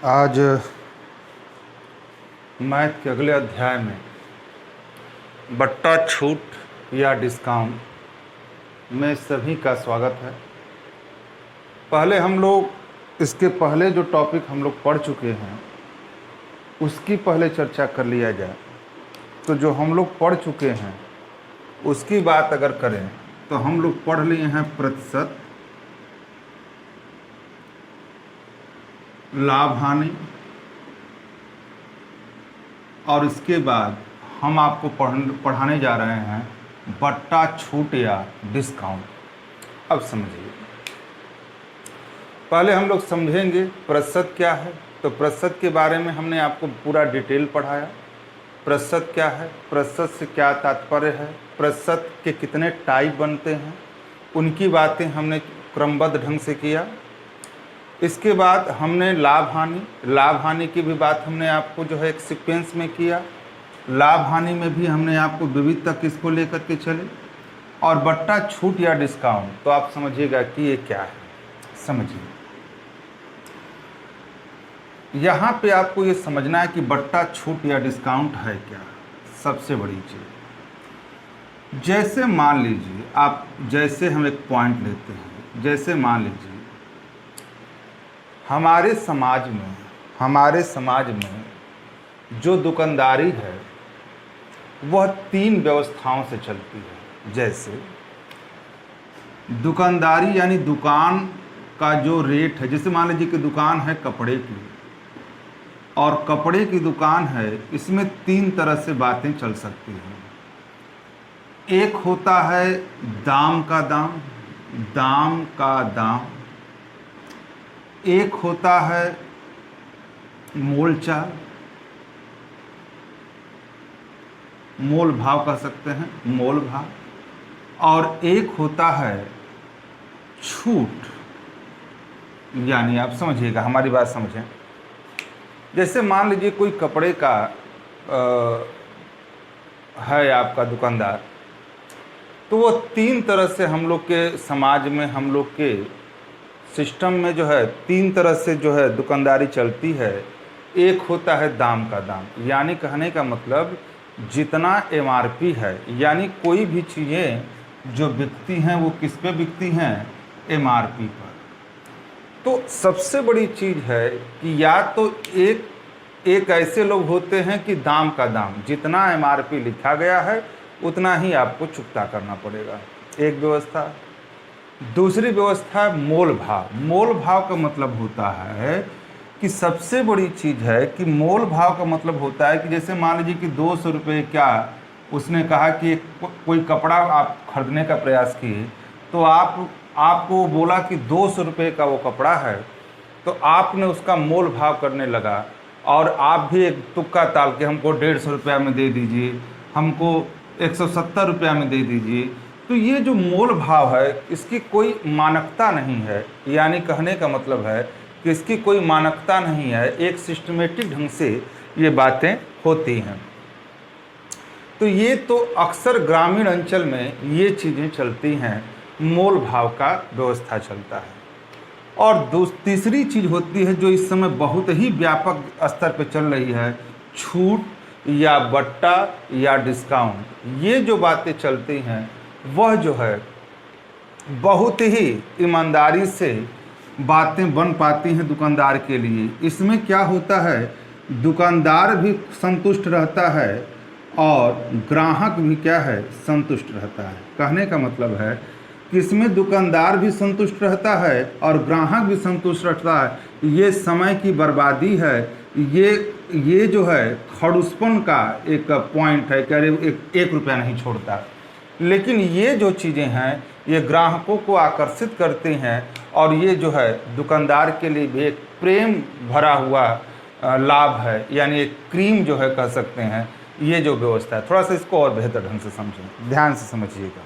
आज मैथ के अगले अध्याय में बट्टा छूट या डिस्काउंट में सभी का स्वागत है। पहले हम लोग इसके पहले जो टॉपिक हम लोग पढ़ चुके हैं उसकी पहले चर्चा कर लिया जाए। तो जो हम लोग पढ़ चुके हैं उसकी बात अगर करें तो हम लोग पढ़ लिए हैं प्रतिशत, लाभ हानि, और इसके बाद हम आपको पढ़ाने जा रहे हैं बट्टा छूट या डिस्काउंट। अब समझिए, पहले हम लोग समझेंगे प्रतिशत क्या है। तो प्रतिशत के बारे में हमने आपको पूरा डिटेल पढ़ाया। प्रतिशत क्या है, प्रतिशत से क्या तात्पर्य है, प्रतिशत के कितने टाइप बनते हैं, उनकी बातें हमने क्रमबद्ध ढंग से किया। इसके बाद हमने लाभ हानि की भी बात हमने आपको जो है एक सीक्वेंस में किया। लाभ हानि में भी हमने आपको विविध तक इसको लेकर के चले। और बट्टा छूट या डिस्काउंट, तो आप समझिएगा कि ये क्या है। समझिए, यहाँ पे आपको ये समझना है कि बट्टा छूट या डिस्काउंट है क्या। सबसे बड़ी चीज़, जैसे मान लीजिए आप, जैसे हम एक पॉइंट लेते हैं, जैसे मान लीजिए हमारे समाज में जो दुकानदारी है वह 3 व्यवस्थाओं से चलती है। जैसे दुकानदारी यानी दुकान का जो रेट है, जैसे मान लीजिए कि दुकान है कपड़े की, और कपड़े की दुकान है, इसमें 3 तरह से बातें चल सकती हैं। एक होता है दाम का दाम, एक होता है मोलचाल, मोल भाव कह सकते हैं, मोल भाव, और एक होता है छूट। यानी आप समझिएगा, हमारी बात समझें। जैसे मान लीजिए कोई कपड़े का है आपका दुकानदार, तो वो 3 तरह से हम लोग के समाज में, हम लोग के सिस्टम में जो है 3 तरह से जो है दुकानदारी चलती है। एक होता है दाम का दाम, यानी कहने का मतलब जितना MRP है, यानी कोई भी चीज़ें जो बिकती हैं वो किस पे बिकती हैं, MRP पर। तो सबसे बड़ी चीज़ है कि या तो एक ऐसे लोग होते हैं कि दाम का दाम, जितना MRP लिखा गया है उतना ही आपको चुकता करना पड़ेगा, एक व्यवस्था। दूसरी व्यवस्था है मोल भाव। मोल भाव का मतलब होता है कि सबसे बड़ी चीज़ है कि मोल भाव का मतलब होता है कि जैसे मान लीजिए कि 200 रुपये, क्या उसने कहा कि कोई कपड़ा आप खरीदने का प्रयास किए, तो आपको बोला कि 200 रुपये का वो कपड़ा है, तो आपने उसका मोल भाव करने लगा, और आप भी एक तुक्का ताल के हमको 150 रुपया में दे दीजिए, हमको 170 रुपया में दे दीजिए। तो ये जो मोल भाव है इसकी कोई मानकता नहीं है, यानी कहने का मतलब है कि इसकी कोई मानकता नहीं है, एक सिस्टमेटिक ढंग से ये बातें होती हैं। तो ये तो अक्सर ग्रामीण अंचल में ये चीज़ें चलती हैं, मोल भाव का व्यवस्था चलता है। और तीसरी चीज़ होती है जो इस समय बहुत ही व्यापक स्तर पर चल रही है, छूट या बट्टा या डिस्काउंट। ये जो बातें चलती हैं वह जो है बहुत ही ईमानदारी से बातें बन पाती हैं दुकानदार के लिए। इसमें क्या होता है, दुकानदार भी संतुष्ट रहता है और ग्राहक भी क्या है, संतुष्ट रहता है। कहने का मतलब है कि इसमें दुकानदार भी संतुष्ट रहता है और ग्राहक भी संतुष्ट रहता है। ये समय की बर्बादी है, ये जो है खड़ूसपन का एक पॉइंट है कि अरे 1 रुपया नहीं छोड़ता। लेकिन ये जो चीज़ें हैं ये ग्राहकों को आकर्षित करती हैं, और ये जो है दुकानदार के लिए भी एक प्रेम भरा हुआ लाभ है, यानी एक क्रीम जो है कह सकते हैं। ये जो व्यवस्था है, थोड़ा सा इसको और बेहतर ढंग से समझें, ध्यान से समझिएगा।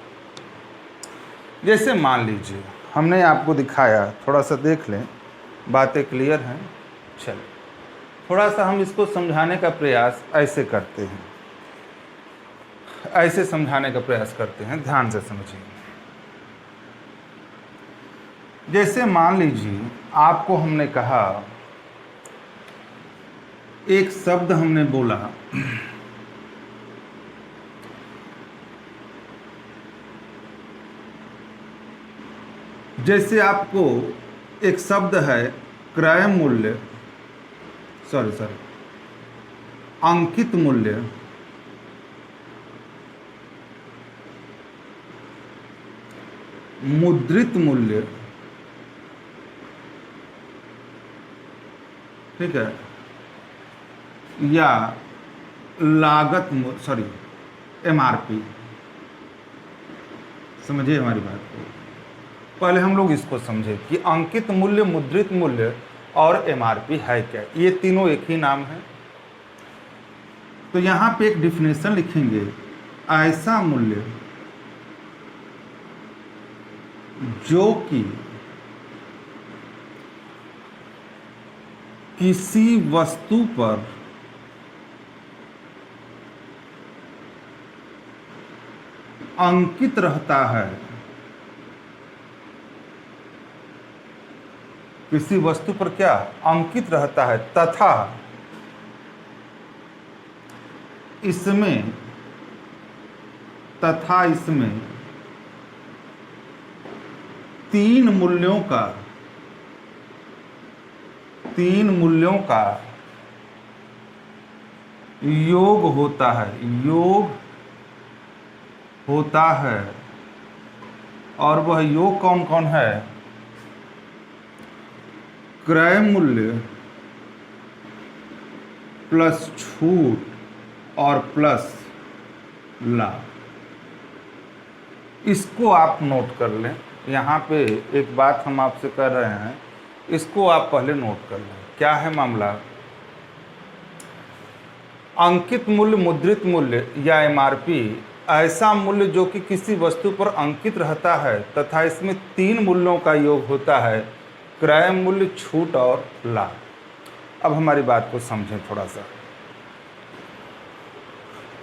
जैसे मान लीजिए हमने आपको दिखाया, थोड़ा सा देख लें, बातें क्लियर हैं। चलिए थोड़ा सा हम इसको समझाने का प्रयास ऐसे करते हैं, ऐसे समझाने का प्रयास करते हैं, ध्यान से समझिए। जैसे मान लीजिए आपको हमने कहा एक शब्द हमने बोला, जैसे आपको एक शब्द है क्रय मूल्य, सॉरी अंकित मूल्य, मुद्रित मूल्य, ठीक है, या लागत एमआरपी। समझिए हमारी बात को। पहले हम लोग इसको समझे कि अंकित मूल्य, मुद्रित मूल्य और एमआरपी है क्या। ये तीनों एक ही नाम है। तो यहाँ पे एक डिफिनेशन लिखेंगे, ऐसा मूल्य जो कि किसी वस्तु पर अंकित रहता है, किसी वस्तु पर क्या अंकित रहता है, तथा इसमें तीन मूल्यों का योग होता है, और वह योग कौन कौन है, क्रय मूल्य प्लस छूट और प्लस लाभ। इसको आप नोट कर लें। यहाँ पे एक बात हम आपसे कर रहे हैं, इसको आप पहले नोट कर लें। क्या है मामला? अंकित मूल्य, मुद्रित मूल्य या एमआरपी ऐसा मूल्य जो कि किसी वस्तु पर अंकित रहता है तथा इसमें तीन मूल्यों का योग होता है, क्रय मूल्य, छूट और लाभ। अब हमारी बात को समझें थोड़ा सा।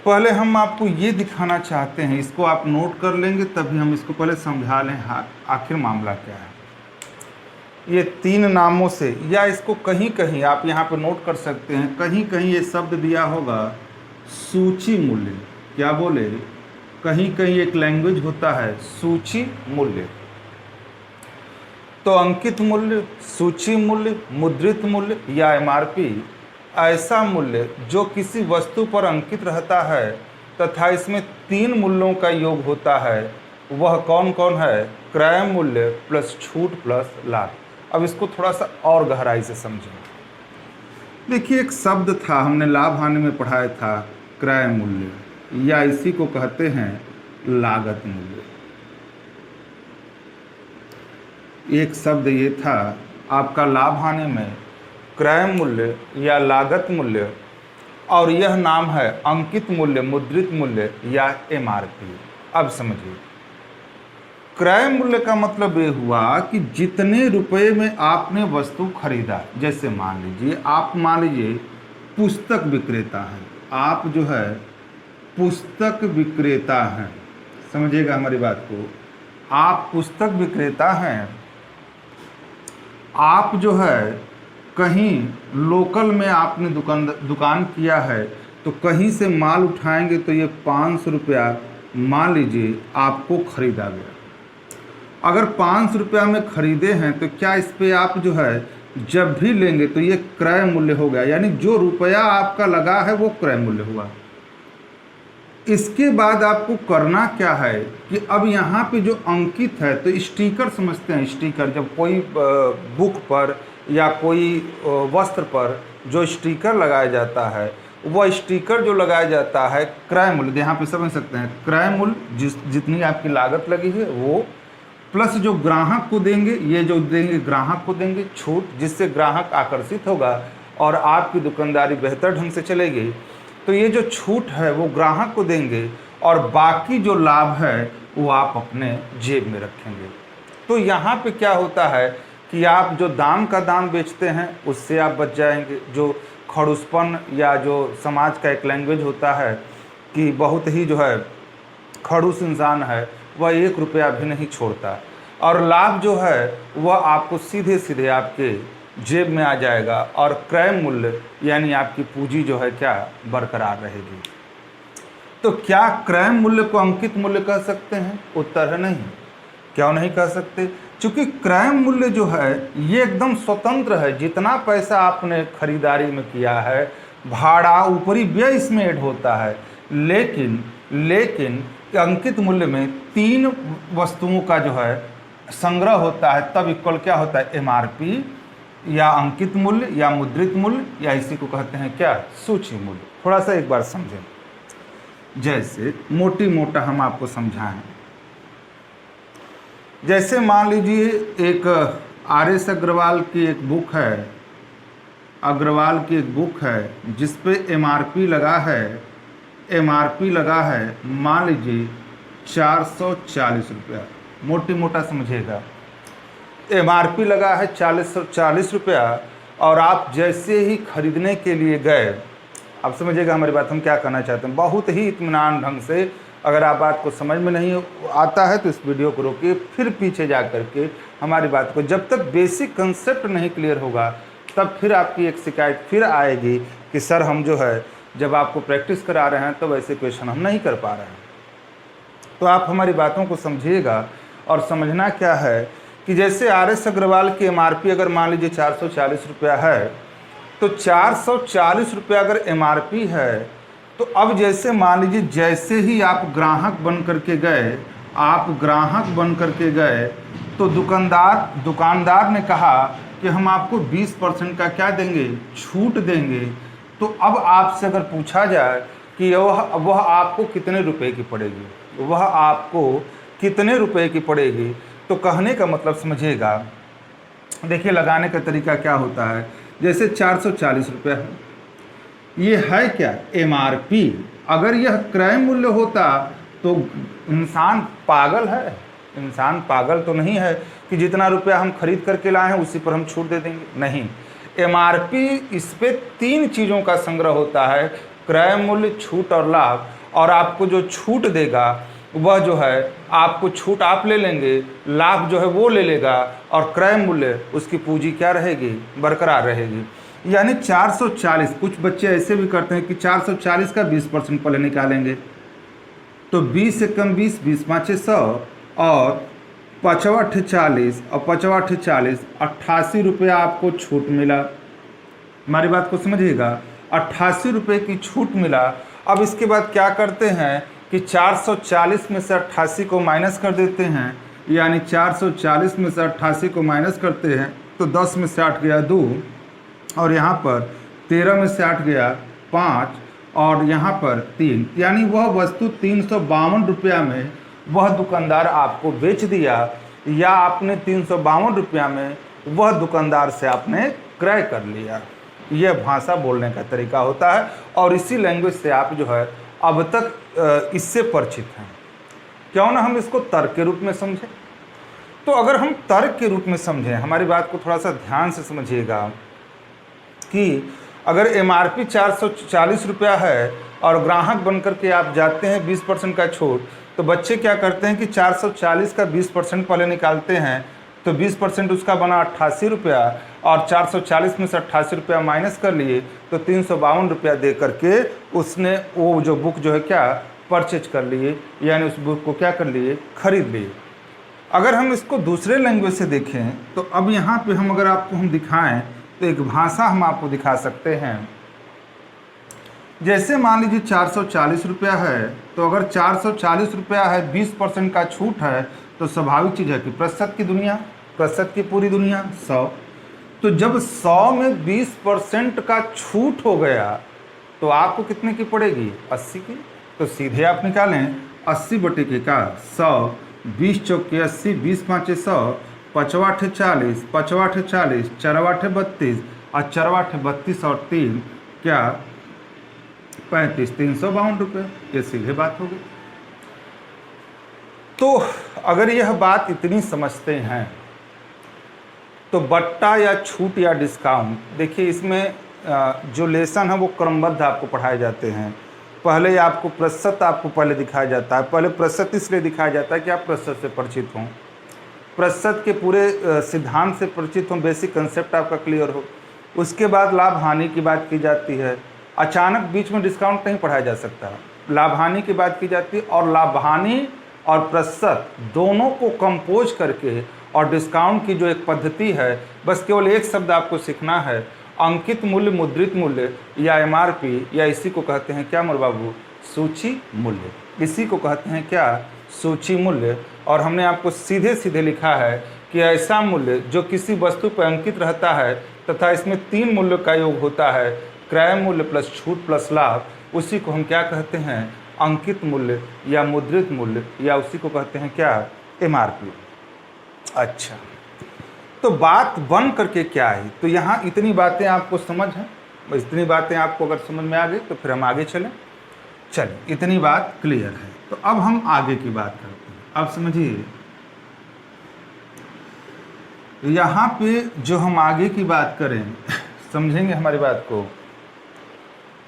पहले हम आपको ये दिखाना चाहते हैं, इसको आप नोट कर लेंगे तभी हम इसको पहले समझा लें आखिर मामला क्या है। ये तीन नामों से, या इसको कहीं कहीं आप यहाँ पे नोट कर सकते हैं, कहीं कहीं ये शब्द दिया होगा सूची मूल्य। क्या बोले? कहीं कहीं एक लैंग्वेज होता है सूची मूल्य। तो अंकित मूल्य, सूची मूल्य, मुद्रित मूल्य या एमआरपी ऐसा मूल्य जो किसी वस्तु पर अंकित रहता है तथा इसमें तीन मूल्यों का योग होता है, वह कौन कौन है? क्रय मूल्य प्लस छूट प्लस लाभ। अब इसको थोड़ा सा और गहराई से समझें। देखिए, एक शब्द था, हमने लाभ हानि में पढ़ाया था, क्रय मूल्य, या इसी को कहते हैं लागत मूल्य। एक शब्द ये था आपका लाभ हानि में, क्रय मूल्य या लागत मूल्य, और यह नाम है अंकित मूल्य, मुद्रित मूल्य या एमआरपी। अब समझिए, क्रय मूल्य का मतलब ये हुआ कि जितने रुपए में आपने वस्तु खरीदा। जैसे मान लीजिए पुस्तक विक्रेता हैं, आप जो है पुस्तक विक्रेता हैं, समझिएगा हमारी बात को। आप पुस्तक विक्रेता हैं, आप जो है कहीं लोकल में आपने दुकान किया है, तो कहीं से माल उठाएंगे तो ये 500 रुपया मान लीजिए आपको खरीदा गया। अगर 500 रुपया में खरीदे हैं तो क्या इस पे आप जो है जब भी लेंगे तो ये क्रय मूल्य हो गया, यानी जो रुपया आपका लगा है वो क्रय मूल्य हुआ। इसके बाद आपको करना क्या है कि अब यहाँ पे जो अंकित है, तो स्टिकर समझते हैं। स्टिकर, जब कोई बुक पर या कोई वस्त्र पर जो स्टिकर लगाया जाता है, वह स्टिकर जो लगाया जाता है क्रय मूल्य, यहाँ पे समझ सकते हैं क्रय मूल्य जितनी आपकी लागत लगी है वो, प्लस जो ग्राहक को देंगे, ये जो देंगे ग्राहक को देंगे छूट, जिससे ग्राहक आकर्षित होगा और आपकी दुकानदारी बेहतर ढंग से चलेगी। तो ये जो छूट है वो ग्राहक को देंगे और बाकी जो लाभ है वो आप अपने जेब में रखेंगे। तो यहाँ पे क्या होता है कि आप जो दाम का दाम बेचते हैं उससे आप बच जाएंगे। जो खड़ूसपन या जो समाज का एक लैंग्वेज होता है कि बहुत ही जो है खड़ूस इंसान है, वह 1 रुपया भी नहीं छोड़ता। और लाभ जो है वह आपको सीधे सीधे आपके जेब में आ जाएगा और क्रय मूल्य यानी आपकी पूंजी जो है क्या बरकरार रहेगी। तो क्या क्रय मूल्य को अंकित मूल्य कह सकते हैं? उत्तर है नहीं। क्यों नहीं कह सकते? क्योंकि क्रय मूल्य जो है ये एकदम स्वतंत्र है। जितना पैसा आपने खरीदारी में किया है, भाड़ा ऊपरी व्यय इसमें ऐड होता है, लेकिन अंकित मूल्य में 3 वस्तुओं का जो है संग्रह होता है, तब इक्वल क्या होता है? एमआरपी या अंकित मूल्य या मुद्रित मूल्य या इसी को कहते हैं क्या? सूची मूल्य। थोड़ा सा एक बार समझें। जैसे मोटा हम आपको समझाएं। जैसे मान लीजिए एक आर.एस. अग्रवाल की एक बुक है, जिस पे एमआरपी लगा है मान लीजिए 440 रुपया। मोटा समझिएगा, एमआरपी लगा है 440 रुपया और आप जैसे ही खरीदने के लिए गए, आप समझिएगा हमारी बात, हम क्या कहना चाहते हैं। बहुत ही इत्मीनान ढंग से, अगर आप बात को समझ में नहीं आता है तो इस वीडियो को रोकिए, फिर पीछे जा करके हमारी बात को, जब तक बेसिक कंसेप्ट नहीं क्लियर होगा तब फिर आपकी एक शिकायत फिर आएगी कि सर हम जो है जब आपको प्रैक्टिस करा रहे हैं तो वैसे क्वेश्चन हम नहीं कर पा रहे हैं। तो आप हमारी बातों को समझिएगा और समझना क्या है कि जैसे आर.एस. अग्रवाल की एमआरपी अगर मान लीजिए 440 रुपया है, तो 440 रुपया अगर एमआरपी है, तो अब जैसे मान लीजिए जैसे ही आप ग्राहक बन करके गए तो दुकानदार ने कहा कि हम आपको 20% का क्या देंगे? छूट देंगे। तो अब आपसे अगर पूछा जाए कि वह आपको कितने रुपए की पड़ेगी, तो कहने का मतलब समझिएगा। देखिए लगाने का तरीका क्या होता है। जैसे 440 रुपया है, ये है क्या? एमआरपी। अगर यह क्रय मूल्य होता तो इंसान पागल है? इंसान पागल तो नहीं है कि जितना रुपया हम खरीद करके लाए हैं उसी पर हम छूट दे देंगे। नहीं, एमआरपी इस पे 3 चीज़ों का संग्रह होता है, क्रय मूल्य, छूट और लाभ। और आपको जो छूट देगा वह जो है आपको छूट आप ले लेंगे, लाभ जो है वो ले लेगा, और क्रय मूल्य उसकी पूंजी क्या रहेगी? बरकरार रहेगी। यानी 440, कुछ बच्चे ऐसे भी करते हैं कि 440 का 20% पहले निकालेंगे, तो 20 से कम 20, 20 पाँचे 100 और 55 40 और 55 40, 88 रुपया आपको छूट मिला। हमारी बात को समझिएगा, 88 रुपये की छूट मिला। अब इसके बाद क्या करते हैं कि 440 में से 88 को माइनस कर देते हैं, यानी 440 में से 88 को माइनस करते हैं तो 10 में से 8 गया 2, और यहाँ पर 13 में से 8 गया 5, और यहाँ पर 3, यानी वह वस्तु 352 रुपया में वह दुकानदार आपको बेच दिया, या आपने 352 रुपया में वह दुकानदार से आपने क्रय कर लिया। यह भाषा बोलने का तरीका होता है, और इसी लैंग्वेज से आप जो है अब तक इससे परिचित हैं। क्यों ना हम इसको तर्क के रूप में समझें। तो अगर हम तर्क के रूप में समझें, हमारी बात को थोड़ा सा ध्यान से समझिएगा कि अगर एमआरपी 440 रुपया है और ग्राहक बनकर के आप जाते हैं 20% का छूट, तो बच्चे क्या करते हैं कि 440 का 20% पहले निकालते हैं, तो 20% उसका बना 88 रुपया, और 440 में से 88 रुपया माइनस कर लिए तो 352 रुपया दे करके उसने वो जो बुक जो है क्या परचेज कर लिए, यानी उस बुक को क्या कर लिए? खरीद लिए। अगर हम इसको दूसरे लैंग्वेज से देखें तो अब यहाँ पे हम अगर आपको हम दिखाएं तो एक भाषा हम आपको दिखा सकते हैं। जैसे मान लीजिए 440 रुपया है, तो अगर 440 रुपया है, 20% का छूट है, तो स्वाभाविक चीज़ है कि प्रतिशत की पूरी दुनिया 100। तो जब 100 में 20% का छूट हो गया तो आपको कितने की पड़ेगी? 80 की। तो सीधे आप निकालें 80 बटे के का 100, 20 चौके 80, 20 पाँचे 100, 55 40, 55 40, 4 32 और 4 32 और 3 क्या 35, 352 रुपये। ये सीधे बात होगी। तो अगर यह बात इतनी समझते हैं तो बट्टा या छूट या डिस्काउंट, देखिए इसमें जो लेसन है वो क्रमबद्ध आपको पढ़ाए जाते हैं। पहले आपको प्रतिशत आपको पहले दिखाया जाता है। पहले प्रतिशत इसलिए दिखाया जाता है कि आप प्रतिशत से परिचित हों। प्रतिशत के पूरे सिद्धांत से परिचित हो, बेसिक कंसेप्ट आपका क्लियर हो। उसके बाद लाभ हानि की बात की जाती है। अचानक बीच में डिस्काउंट नहीं पढ़ाया जा सकता, लाभ हानि की बात की जाती है, और लाभ हानि और प्रतिशत दोनों को कंपोज करके और डिस्काउंट की जो एक पद्धति है, बस केवल एक शब्द आपको सीखना है, अंकित मूल्य, मुद्रित मूल्य या MRP, या इसी को कहते हैं क्या मोर बाबू, सूची मूल्य। इसी को कहते हैं क्या, सूची मूल्य। और हमने आपको सीधे सीधे लिखा है कि ऐसा मूल्य जो किसी वस्तु पर अंकित रहता है तथा इसमें 3 मूल्यों का योग होता है, क्रय मूल्य प्लस छूट प्लस लाभ, उसी को हम क्या कहते हैं, अंकित मूल्य या मुद्रित मूल्य, या उसी को कहते हैं क्या, MRP। अच्छा, तो बात बन करके क्या है, तो यहाँ इतनी बातें आपको समझ हैं, इतनी बातें आपको अगर समझ में आ गई तो फिर हम आगे चलें। चलिए, इतनी बात क्लियर है, तो अब हम आगे की बात करते हैं। अब समझिए, यहाँ पे जो हम आगे की बात करें, समझेंगे हमारी बात को,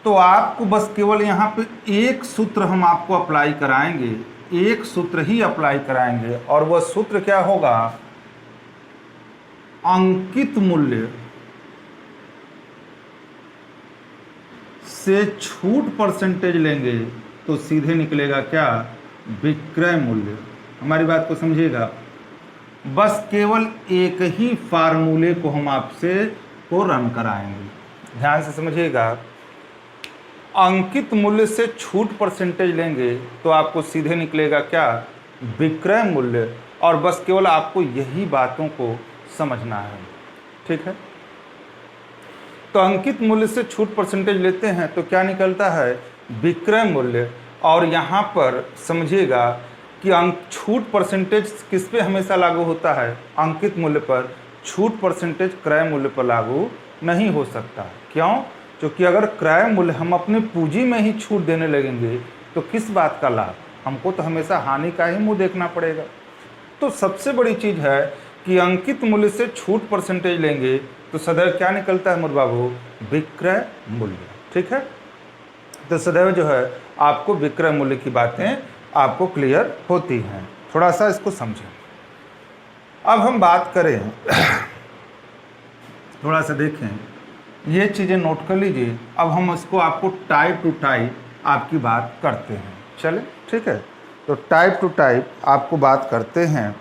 तो आपको बस केवल यहाँ पे एक सूत्र हम आपको अप्लाई कराएंगे, एक सूत्र ही अप्लाई कराएंगे, और वह सूत्र क्या होगा, अंकित मूल्य से छूट परसेंटेज लेंगे तो सीधे निकलेगा क्या, विक्रय मूल्य। हमारी बात को समझिएगा, बस केवल एक ही फार्मूले को हम आपसे को रन कराएंगे, ध्यान से समझिएगा। अंकित मूल्य से छूट परसेंटेज लेंगे तो आपको सीधे निकलेगा क्या, विक्रय मूल्य, और बस केवल आपको यही बातों को समझना है, ठीक है। तो अंकित मूल्य से छूट परसेंटेज लेते हैं तो क्या निकलता है, विक्रय मूल्य, और यहाँ पर समझिएगा कि छूट परसेंटेज किस पे हमेशा लागू होता है, अंकित मूल्य पर। छूट परसेंटेज क्रय मूल्य पर लागू नहीं हो सकता। क्यों? क्योंकि अगर क्रय मूल्य हम अपनी पूंजी में ही छूट देने लगेंगे तो किस बात का लाभ, हमको तो हमेशा हानि का ही मुंह देखना पड़ेगा। तो सबसे बड़ी चीज़ है कि अंकित मूल्य से छूट परसेंटेज लेंगे तो सदैव क्या निकलता है मोर बाबू, विक्रय मूल्य, ठीक है। तो सदैव जो है आपको विक्रय मूल्य की बातें आपको क्लियर होती हैं। थोड़ा सा इसको समझें। अब हम बात करें, थोड़ा सा देखें, ये चीज़ें नोट कर लीजिए। अब हम इसको आपको टाइप टू टाइप आपकी बात करते हैं, चले, ठीक है। तो टाइप टू टाइप आपको बात करते हैं,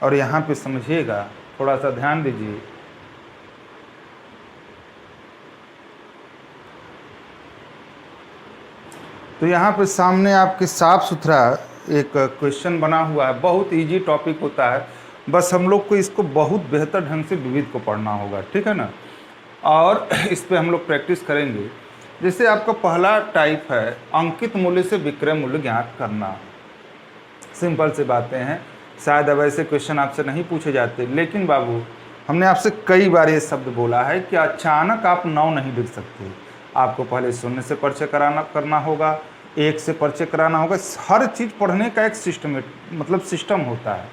और यहाँ पे समझिएगा, थोड़ा सा ध्यान दीजिए। तो यहाँ पे सामने आपके साफ सुथरा एक क्वेश्चन बना हुआ है, बहुत इजी टॉपिक होता है, बस हम लोग को इसको बहुत बेहतर ढंग से विविध को पढ़ना होगा, ठीक है ना। और इस पे हम लोग प्रैक्टिस करेंगे। जैसे आपका पहला टाइप है अंकित मूल्य से विक्रय मूल्य ज्ञात करना। सिंपल से बातें हैं, शायद अब ऐसे क्वेश्चन आपसे नहीं पूछे जाते, लेकिन बाबू हमने आपसे कई बार ये शब्द बोला है कि अचानक आप 9 नहीं लिख सकते। आपको पहले 0 से परिचय करना होगा, 1 से परिचय कराना होगा। हर चीज़ पढ़ने का एक सिस्टम होता है।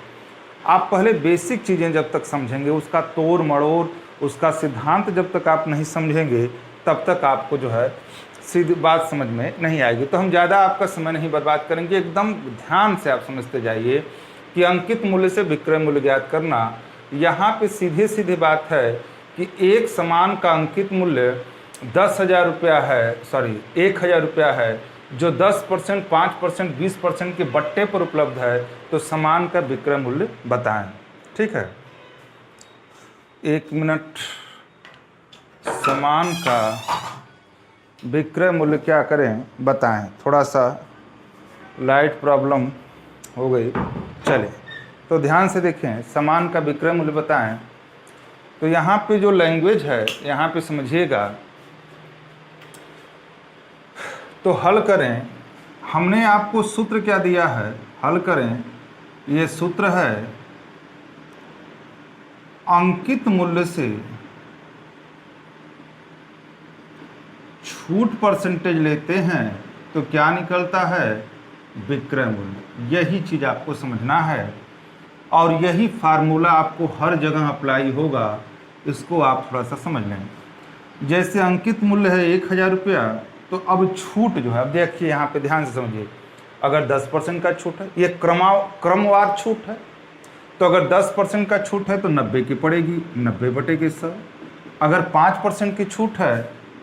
आप पहले बेसिक चीज़ें जब तक समझेंगे, उसका तोड़ मड़ोड़, उसका सिद्धांत जब तक आप नहीं समझेंगे, तब तक आपको जो है सीधी बात समझ में नहीं आएगी। तो हम ज़्यादा आपका समय नहीं बर्बाद करेंगे, एकदम ध्यान से आप समझते जाइए कि अंकित मूल्य से विक्रय मूल्य ज्ञात करना। यहाँ पे सीधे सीधे बात है कि एक सामान का अंकित मूल्य 10,000 रुपया है, 1,000 रुपया है, जो 10%, 5%, 20% के बट्टे पर उपलब्ध है, तो सामान का विक्रय मूल्य बताएं, ठीक है। 1 मिनट, सामान का विक्रय मूल्य क्या करें बताएं। थोड़ा सा लाइट प्रॉब्लम हो गई, चलिए तो ध्यान से देखें, सामान का विक्रय मूल्य बताएं। तो यहाँ पे जो लैंग्वेज है, यहाँ पे समझिएगा, तो हल करें। हमने आपको सूत्र क्या दिया है, हल करें। ये सूत्र है अंकित मूल्य से छूट परसेंटेज लेते हैं तो क्या निकलता है, विक्रय मूल्य। यही चीज़ आपको समझना है, और यही फार्मूला आपको हर जगह अप्लाई होगा। इसको आप थोड़ा सा समझ लें। जैसे अंकित मूल्य है 1,000 रुपया, तो अब छूट जो है, अब देखिए यहाँ पे ध्यान से समझिए, अगर 10% का छूट है, ये क्रमवार छूट है, तो अगर 10% का छूट है तो 90 की पड़ेगी, 90/100। अगर 5% की छूट है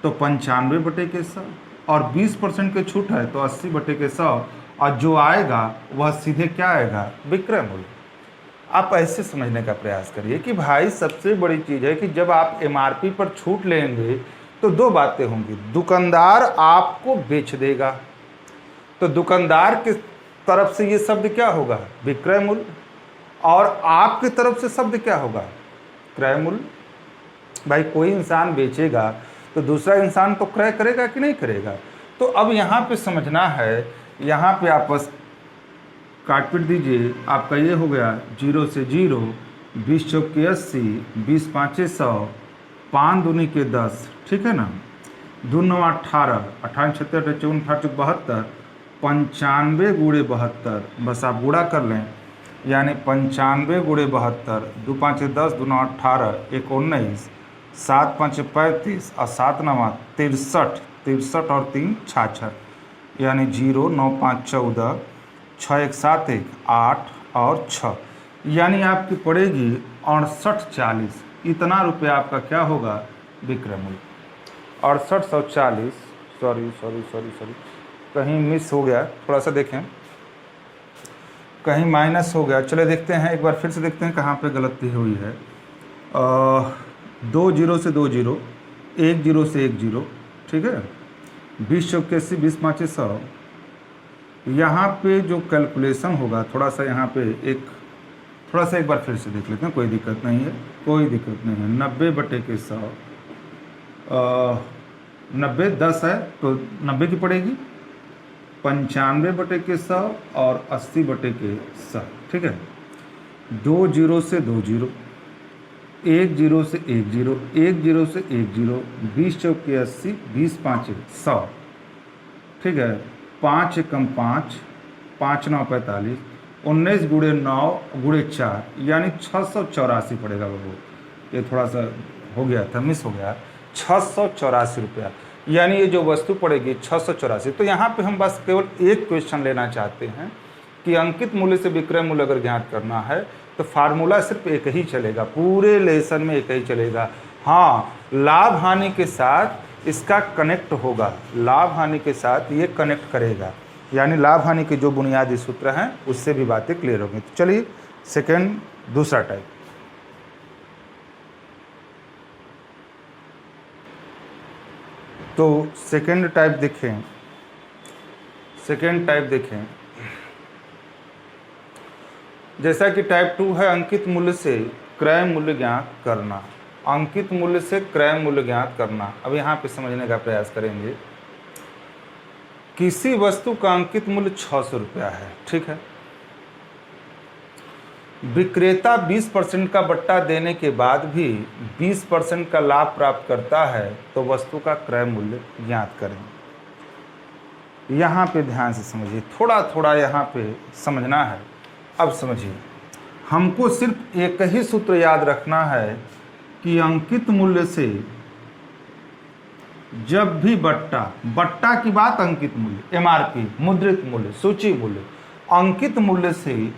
तो 95/100, और 20% की छूट है तो 80/100, और जो आएगा वह सीधे क्या आएगा, विक्रय मूल्य। आप ऐसे समझने का प्रयास करिए कि भाई सबसे बड़ी चीज़ है कि जब आप एमआरपी पर छूट लेंगे तो दो बातें होंगी, दुकानदार आपको बेच देगा, तो दुकानदार की तरफ से ये शब्द क्या होगा, विक्रय मूल्य, और आपकी तरफ से शब्द क्या होगा, क्रय मूल्य। भाई कोई इंसान बेचेगा तो दूसरा इंसान तो क्रय करेगा कि नहीं करेगा। तो अब यहाँ पे समझना है, यहाँ पे आप बस काट पीट दीजिए, आपका ये हो गया 0 से 0, 20 चौके 80, 20 पाँचे 100, 5 दूनी के 10, ठीक है ना, 2 9 18, 18 छत्तर 54 58 72, 95 × 72, बस आप गुणा कर लें, यानी 95 × 72, 2 5 10, 2 9 18, 1 19, 7 5 35, और 7 9 63, 63 और 3 66, यानी 0 9 5 14, 6 1 7 1 8 और 6, यानी आपकी पड़ेगी 6840। इतना रुपया आपका क्या होगा, विक्रय मूल्य। 6840, सॉरी कहीं मिस हो गया, थोड़ा सा देखें, कहीं माइनस हो गया। चले देखते हैं, एक बार फिर से देखते हैं कहाँ पे गलती हुई है। 2 0 से 2 0, 1 0 से 1 0, ठीक है, 20 चौके 80, 20 पाँचे 100। यहाँ पे जो कैलकुलेशन होगा, थोड़ा सा यहाँ पे एक बार फिर से देख लेते हैं, कोई दिक्कत नहीं है, कोई दिक्कत नहीं है। 90/100, 90 10 है तो 90 की पड़ेगी, 95/100 और 80/100, ठीक है। 2 0 से 2 0, 1 0 से 1 0, 1 0 से 1 0, 20 चौके 80, 20 पाँचे 100, ठीक है। 5 एकम 5, 5 9 45, 19 × 9 × 4, यानी 684 पड़ेगा बाबू। ये थोड़ा सा हो गया था, मिस हो गया, 684 रुपया, यानी ये जो वस्तु पड़ेगी 684। तो यहाँ पे हम बस केवल एक क्वेश्चन लेना चाहते हैं कि अंकित मूल्य से विक्रय मूल्य अगर ज्ञात करना है तो फार्मूला सिर्फ एक ही चलेगा, पूरे लेसन में एक ही चलेगा। हाँ, लाभ हानि के साथ इसका कनेक्ट होगा, लाभ हानि के साथ ये कनेक्ट करेगा, यानी लाभ हानि के जो बुनियादी सूत्र हैं उससे भी बातें क्लियर होंगी। तो चलिए सेकंड, दूसरा टाइप। तो सेकंड टाइप देखें, जैसा कि टाइप 2 है अंकित मूल्य से क्रय मूल्य ज्ञात करना, अंकित मूल्य से क्रय मूल्य ज्ञात करना। अब यहाँ पे समझने का प्रयास करेंगे, किसी वस्तु का अंकित मूल्य 600 रुपया है, ठीक है, विक्रेता 20% का बट्टा देने के बाद भी 20% का लाभ प्राप्त करता है, तो वस्तु का क्रय मूल्य ज्ञात करें। यहाँ पे ध्यान से समझिए, थोड़ा थोड़ा यहाँ पे समझना है। अब समझिए, हमको सिर्फ एक ही सूत्र याद रखना है कि अंकित मूल्य से जब भी बट्टा की बात, अंकित मूल्य, एमआरपी, मुद्रित मूल्य, सूची मूल्य, अंकित मूल्य से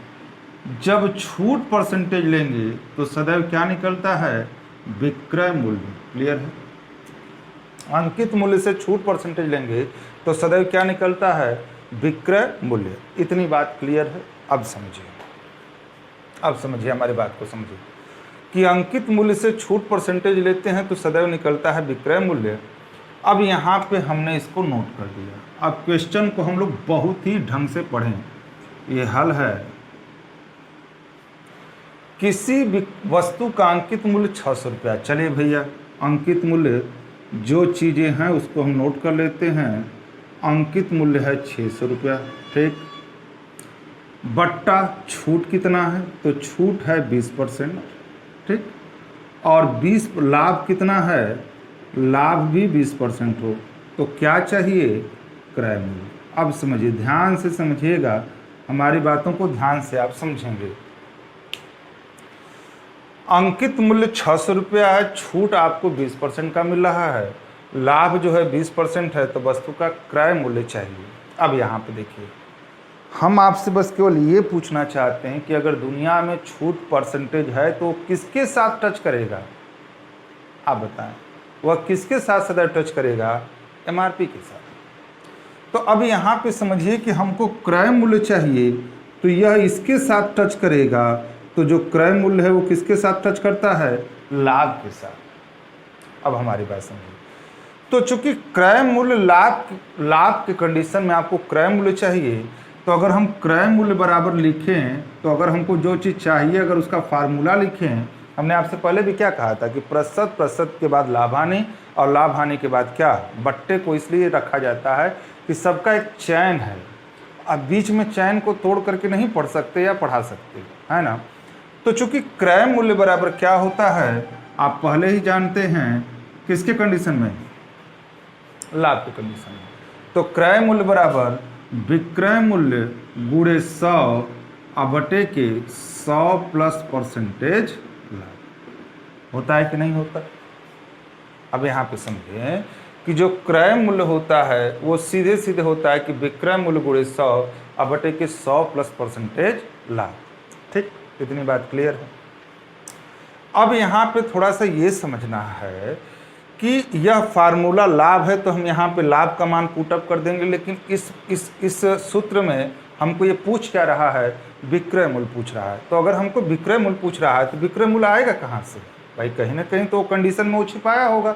जब छूट परसेंटेज लेंगे तो सदैव क्या निकलता है, विक्रय मूल्य। क्लियर है? अंकित मूल्य से छूट परसेंटेज लेंगे तो सदैव क्या निकलता है, विक्रय मूल्य। इतनी बात क्लियर है? अब समझिए हमारी बात को समझिए कि अंकित मूल्य से छूट परसेंटेज लेते हैं तो सदैव निकलता है विक्रय मूल्य। अब यहाँ पे हमने इसको नोट कर दिया। अब क्वेश्चन को हम लोग बहुत ही ढंग से पढ़ें। ये हल है, किसी वस्तु का अंकित मूल्य 600 रुपया। चलिए भैया, अंकित मूल्य जो चीज़ें हैं उसको हम नोट कर लेते हैं। अंकित मूल्य है 600 रुपया, ठीक। बट्टा छूट कितना है, तो छूट है 20%, ठीक। और 20 लाभ कितना है, लाभ भी 20% हो, तो क्या चाहिए, क्रय मूल्य। अब समझिए, ध्यान से समझिएगा, हमारी बातों को ध्यान से आप समझेंगे। अंकित मूल्य 600 रुपया है, छूट आपको 20% का मिल रहा है, लाभ जो है 20% है, तो वस्तु का क्रय मूल्य चाहिए। अब यहाँ पे देखिए, हम आपसे बस केवल ये पूछना चाहते हैं कि अगर दुनिया में छूट परसेंटेज है तो किसके साथ टच करेगा, आप बताएं, वह किसके साथ सदैव टच करेगा, एमआरपी के साथ। तो अब यहाँ पे समझिए कि हमको क्रय मूल्य चाहिए, तो यह इसके साथ टच करेगा, तो जो क्रय मूल्य है वो किसके साथ टच करता है, लाभ के साथ। अब हमारी बात समझिए, तो चूंकि क्रय मूल्य लाभ के कंडीशन में आपको क्रय मूल्य चाहिए, तो अगर हम क्रय मूल्य बराबर लिखें, तो अगर हमको जो चीज़ चाहिए अगर उसका फार्मूला लिखें, हमने आपसे पहले भी क्या कहा था कि प्रतिशत के बाद लाभ हानि और लाभ हानि के बाद क्या, बट्टे को इसलिए रखा जाता है कि सबका एक चयन है, अब बीच में चयन को तोड़ करके नहीं पढ़ सकते या पढ़ा सकते, है ना। तो चूंकि क्रय मूल्य बराबर क्या होता है आप पहले ही जानते हैं, किसके कंडीशन में, लाभ के कंडीशन में। तो क्रय मूल्य बराबर विक्रय मूल्य गुणे 100 बटे के 100 प्लस परसेंटेज लाभ होता है कि नहीं होता। अब यहाँ पे समझें कि जो क्रय मूल्य होता है वो सीधे सीधे होता है कि विक्रय मूल्य गुणे 100 बटे के 100 प्लस परसेंटेज लाभ। ठीक, इतनी बात क्लियर है। अब यहाँ पे थोड़ा सा ये समझना है कि यह फार्मूला लाभ है, तो हम यहाँ पे लाभ का मान पुटअप कर देंगे, लेकिन इस सूत्र में हमको ये पूछ क्या रहा है, विक्रय मूल्य पूछ रहा है। तो अगर हमको विक्रय मूल्य पूछ रहा है तो विक्रय मूल्य आएगा कहाँ से भाई, कहीं ना कहीं तो कंडीशन में वो छिपाया होगा।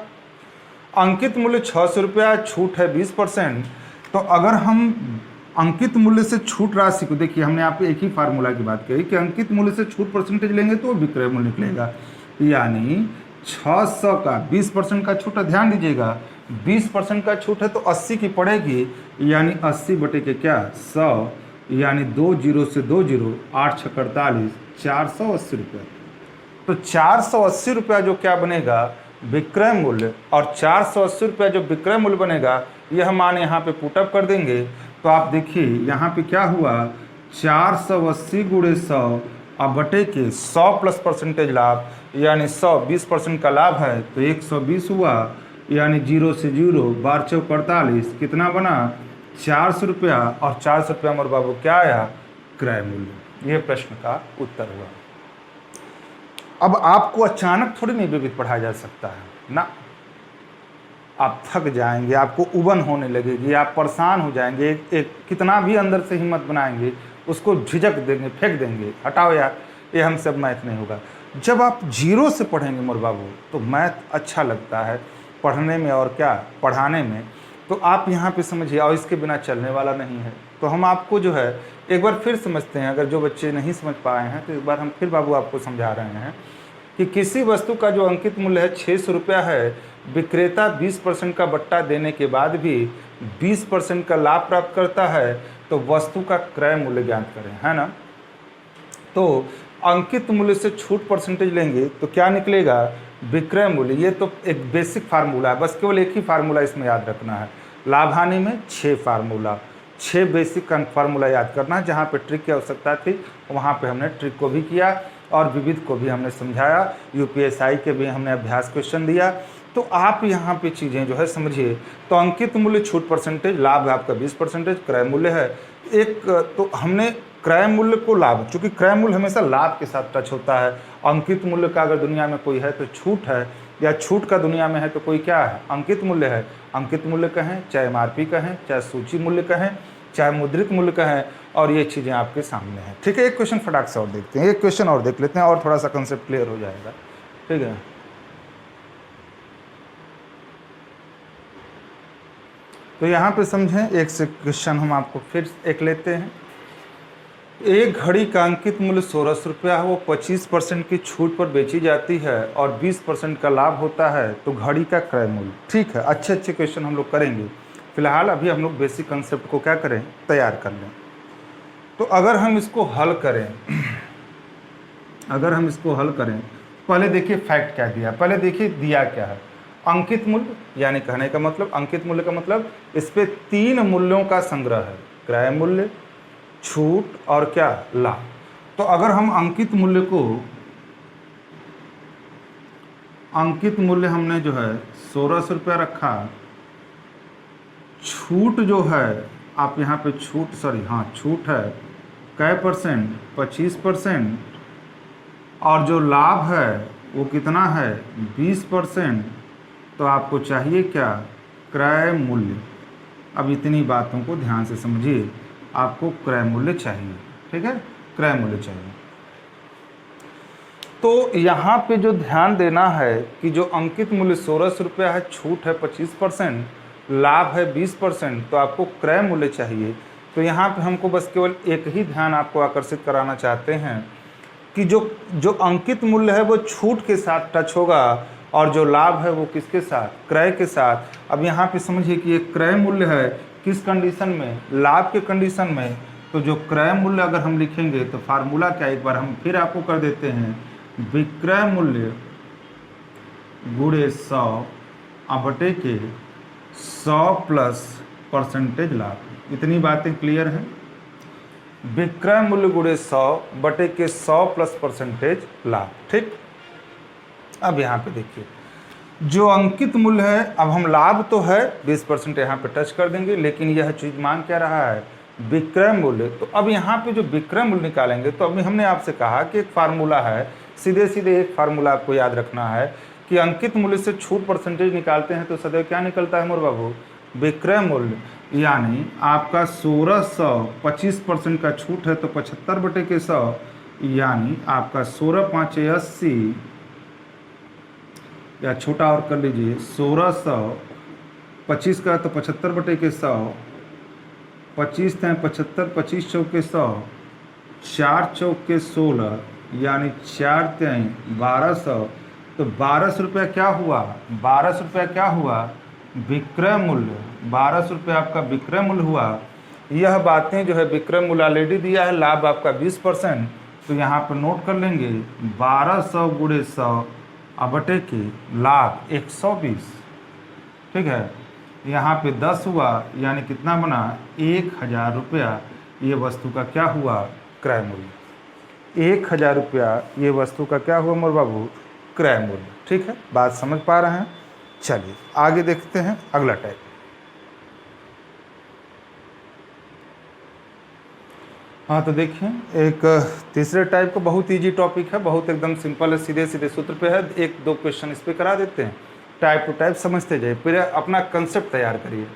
अंकित मूल्य 600 रुपया, छूट है 20%। तो अगर हम अंकित मूल्य से छूट राशि को, देखिए हमने आपको एक ही फार्मूला की बात कही कि अंकित मूल्य से छूट परसेंटेज लेंगे तो विक्रय मूल्य निकलेगा, यानी 600 का 20% का छूट है, ध्यान दीजिएगा 20% का छूट है तो 80 की पड़ेगी, यानी 80 बटे के क्या 100, यानी 2 जीरो से 2 जीरो, 8 6 48, 480 रुपये। तो 480 रुपया जो क्या बनेगा विक्रय मूल्य, और 480 रुपया जो विक्रय मूल्य बनेगा यह मान यहाँ पे पुटअप कर देंगे। तो आप देखिए यहाँ पे क्या हुआ, 480 गुणे 100 बटे के 100 प्लस परसेंटेज लाभ, यानी 100 20% का लाभ है तो 120 हुआ, यानी 0 से 0, 12 चौक 48, कितना बना 400 रुपया, और 400 रुपया मोर बाबू क्या आया, क्रय मूल्य। ये प्रश्न का उत्तर हुआ। अब आपको अचानक थोड़ी नहीं विविध पढ़ाया जा सकता है ना, आप थक जाएंगे, आपको उबन होने लगेगी, आप परेशान हो जाएंगे, एक कितना भी अंदर से हिम्मत बनाएंगे उसको झिझक देंगे, फेंक देंगे, हटाओ यार ये हम सब मैथ नहीं होगा। जब आप जीरो से पढ़ेंगे मोर बाबू तो मैथ अच्छा लगता है पढ़ने में और क्या पढ़ाने में। तो आप यहाँ पे समझिए, और इसके बिना चलने वाला नहीं है। तो हम आपको जो है एक बार फिर समझते हैं, अगर जो बच्चे नहीं समझ पाए हैं तो एक बार हम फिर बाबू आपको समझा रहे हैं कि किसी वस्तु का जो अंकित मूल्य है 600 रुपया है, विक्रेता 20% का बट्टा देने के बाद भी 20% का लाभ प्राप्त करता है, तो वस्तु का क्रय मूल्य ज्ञात करें, है ना। तो अंकित मूल्य से छूट परसेंटेज लेंगे तो क्या निकलेगा, विक्रय मूल्य। ये तो एक बेसिक फार्मूला है, बस केवल एक ही फार्मूला इसमें याद रखना है। लाभ हानि में 6 फार्मूला, 6 बेसिक फार्मूला याद करना है। जहाँ पे ट्रिक की आवश्यकता थी वहाँ पे हमने ट्रिक को भी किया और विविध को भी हमने समझाया, यूपीएसआई के भी हमने अभ्यास क्वेश्चन दिया। तो आप यहाँ पे चीज़ें जो है समझिए। तो अंकित मूल्य छूट परसेंटेज, लाभ आपका 20%, क्रय मूल्य है एक। तो हमने क्रय मूल्य को लाभ, चूँकि क्रय मूल्य हमेशा लाभ के साथ टच होता है। अंकित मूल्य का अगर दुनिया में कोई है तो छूट है, या छूट का दुनिया में है तो कोई क्या है, अंकित मूल्य है। अंकित मूल्य कहें, चाहे एमआरपी कहें, चाहे सूची मूल्य कहें, चाहे मुद्रित मूल्य कहें, और ये चीज़ें आपके सामने हैं। ठीक है, एक क्वेश्चन फटाक से और देखते हैं, एक क्वेश्चन और देख लेते हैं और थोड़ा सा कंसेप्ट क्लियर हो जाएगा। ठीक है, तो यहाँ पे समझें, एक से क्वेश्चन हम आपको फिर एक लेते हैं। एक घड़ी का अंकित मूल्य 1600 रुपया है, वो 25% की छूट पर बेची जाती है और 20% का लाभ होता है, तो घड़ी का क्रय मूल्य। ठीक है, अच्छे अच्छे क्वेश्चन हम लोग करेंगे। फिलहाल अभी हम लोग बेसिक कंसेप्ट को क्या करें, तैयार कर लें। तो अगर हम इसको हल करें, पहले देखिए फैक्ट क्या दिया, पहले देखिए दिया क्या है, अंकित मूल्य। यानी कहने का मतलब, अंकित मूल्य का मतलब इस पे 3 मूल्यों का संग्रह है, क्रय मूल्य, छूट और क्या, लाभ। तो अगर हम अंकित मूल्य हमने जो है 1600 रुपया रखा, छूट जो है आप यहाँ पे छूट, सॉरी हाँ छूट है कै परसेंट, 25%, और जो लाभ है वो कितना है 20%। तो आपको चाहिए क्या, क्रय मूल्य। अब इतनी बातों को ध्यान से समझिए, आपको क्रय मूल्य चाहिए, ठीक है, क्रय मूल्य चाहिए। तो यहाँ पे जो ध्यान देना है कि जो अंकित मूल्य 1600 रुपया है, छूट है 25%, लाभ है 20%, तो आपको क्रय मूल्य चाहिए। तो यहाँ पे हमको बस केवल एक ही ध्यान आपको आकर्षित कराना चाहते हैं कि जो अंकित मूल्य है वो छूट के साथ टच होगा, और जो लाभ है वो किसके साथ, क्रय के साथ। अब यहाँ पे समझिए कि ये क्रय मूल्य है किस कंडीशन में, लाभ के कंडीशन में। तो जो क्रय मूल्य अगर हम लिखेंगे तो फार्मूला क्या, एक बार हम फिर आपको कर देते हैं, विक्रय मूल्य गुणे 100 बटे के 100 प्लस परसेंटेज लाभ। इतनी बातें क्लियर हैं। विक्रय मूल्य गुणे 100 बटे के 100 प्लस परसेंटेज लाभ, ठीक। अब यहाँ पे देखिए जो अंकित मूल्य है, अब हम लाभ तो है 20% यहाँ पे टच कर देंगे, लेकिन यह चीज़ मांग क्या रहा है, विक्रय मूल्य। तो अब यहाँ पे जो विक्रय मूल्य निकालेंगे, तो अभी हमने आपसे कहा कि एक फार्मूला है, सीधे सीधे एक फार्मूला आपको याद रखना है कि अंकित मूल्य से छूट परसेंटेज निकालते हैं तो सदैव क्या निकलता है मोर बाबू, विक्रय मूल्य। यानी आपका 1600, 25% का छूट है तो 75 बटे के 100, यानी आपका 16 5 80, या छोटा और कर लीजिए 1600, 25 का तो 75 बटे के 100, 25 थे 75, 25 चौके 100, 4 चौके 16, यानी 4 थे 1200। तो 1200 रुपया क्या हुआ, 1200 रुपया क्या हुआ, विक्रय मूल्य। 1200 रुपया आपका विक्रय मूल्य हुआ। यह बातें जो है विक्रय मूल्य ऑलरेडी दिया है, लाभ आपका 20%, तो यहाँ पर नोट कर लेंगे 1200 गुणे 100 बटे के लाभ 120, ठीक है। यहाँ पे 10 हुआ, यानी कितना बना 1000 रुपया। ये वस्तु का क्या हुआ, क्रय मूल्य। 1000 रुपया ये वस्तु का क्या हुआ मोर बाबू, क्रय मूल्य, ठीक है। बात समझ पा रहे हैं। चलिए आगे देखते हैं अगला टाइप। हाँ तो देखिए एक तीसरे टाइप का बहुत इजी टॉपिक है, बहुत एकदम सिंपल है, सीधे सीधे सूत्र पे है। एक दो क्वेश्चन इस पे करा देते हैं, टाइप टू टाइप समझते जाइए, फिर अपना कंसेप्ट तैयार करिए।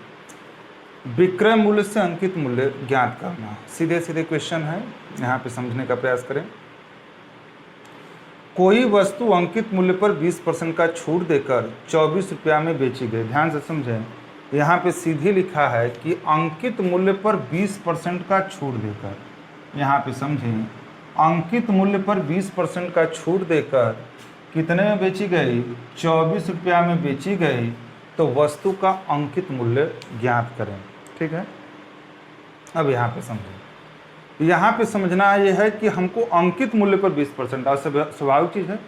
विक्रय मूल्य से अंकित मूल्य ज्ञात करना, सीधे सीधे क्वेश्चन है, यहाँ पे समझने का प्रयास करें। कोई वस्तु अंकित मूल्य पर 20% का छूट देकर 24 रुपया में बेची गई। ध्यान से समझें, यहाँ पे सीधे लिखा है कि अंकित मूल्य पर 20% का छूट देकर, यहाँ पे समझें, अंकित मूल्य पर 20% का छूट देकर कितने में बेची गई, 24 रुपया में बेची गई। तो वस्तु का अंकित मूल्य ज्ञात करें, ठीक है। अब यहाँ पे समझें, यहाँ पे समझना ये है कि हमको अंकित मूल्य पर 20%, और स्वाभाविक चीज़ है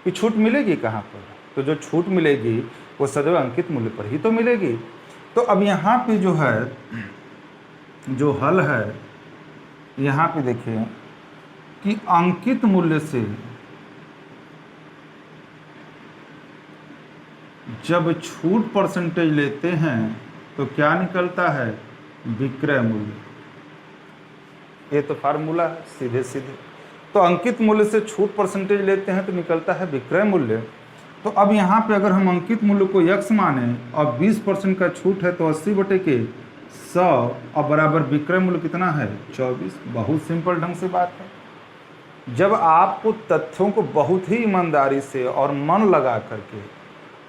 कि छूट मिलेगी कहाँ पर, तो जो छूट मिलेगी वो सदैव अंकित मूल्य पर ही तो मिलेगी। तो अब यहाँ पे जो है, जो हल है, यहाँ पे देखिए कि अंकित मूल्य से जब छूट परसेंटेज लेते हैं तो क्या निकलता है, विक्रय मूल्य। ये तो फार्मूला है सीधे सीधे। तो अंकित मूल्य से छूट परसेंटेज लेते हैं तो निकलता है विक्रय मूल्य। तो अब यहाँ पे अगर हम अंकित मूल्य को x माने और 20% का छूट है तो 80 बटे के 100 और बराबर विक्रय मूल्य कितना है, 24। बहुत सिंपल ढंग से बात है। जब आपको तथ्यों को बहुत ही ईमानदारी से और मन लगा करके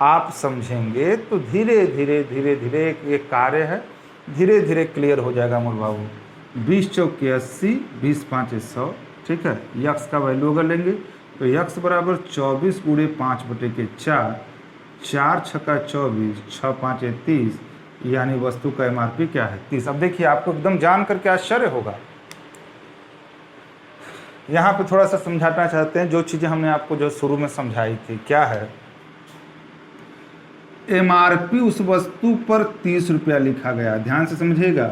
आप समझेंगे तो धीरे धीरे धीरे धीरे ये कार्य है, धीरे धीरे क्लियर हो जाएगा मोर बाबू। 20 चौके 80, 20 5 100, ठीक है। यक्स का वैल्यू अगर लेंगे तो यक्स बराबर 24 गुणे 5 बटे के 4, 4 छक्का 24, 6 5 30, यानी वस्तु का एमआरपी क्या है, 30। अब देखिए आपको एकदम जान करके आश्चर्य होगा। यहाँ पे थोड़ा सा समझाना चाहते हैं, जो चीज़ें हमने आपको जो शुरू में समझाई थी, क्या है, एमआरपी उस वस्तु पर 30 रुपया लिखा गया। ध्यान से समझिएगा,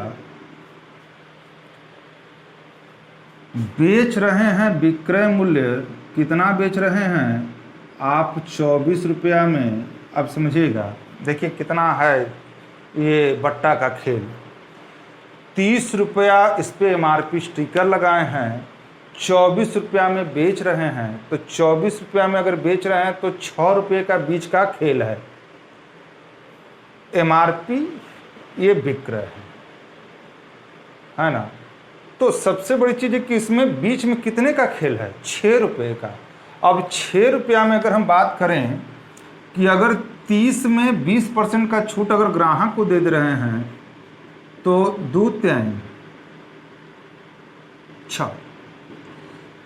बेच रहे हैं विक्रय मूल्य कितना बेच रहे हैं आप, 24 रुपया में। अब समझिएगा, देखिए कितना है ये बट्टा का खेल। 30 रुपया इस पे MRP स्टिकर लगाए हैं, 24 रुपया में बेच रहे हैं, तो 24 रुपया में अगर बेच रहे हैं तो 6 रुपये का बीच का खेल है। MRP ये विक्रय है ना। तो सबसे बड़ी चीज़ है कि इसमें बीच में कितने का खेल है, 6 रुपये का। अब 6 रुपया में अगर हम बात करें कि अगर 30 में 20% का छूट अगर ग्राहक को दे रहे हैं तो दूध त्याई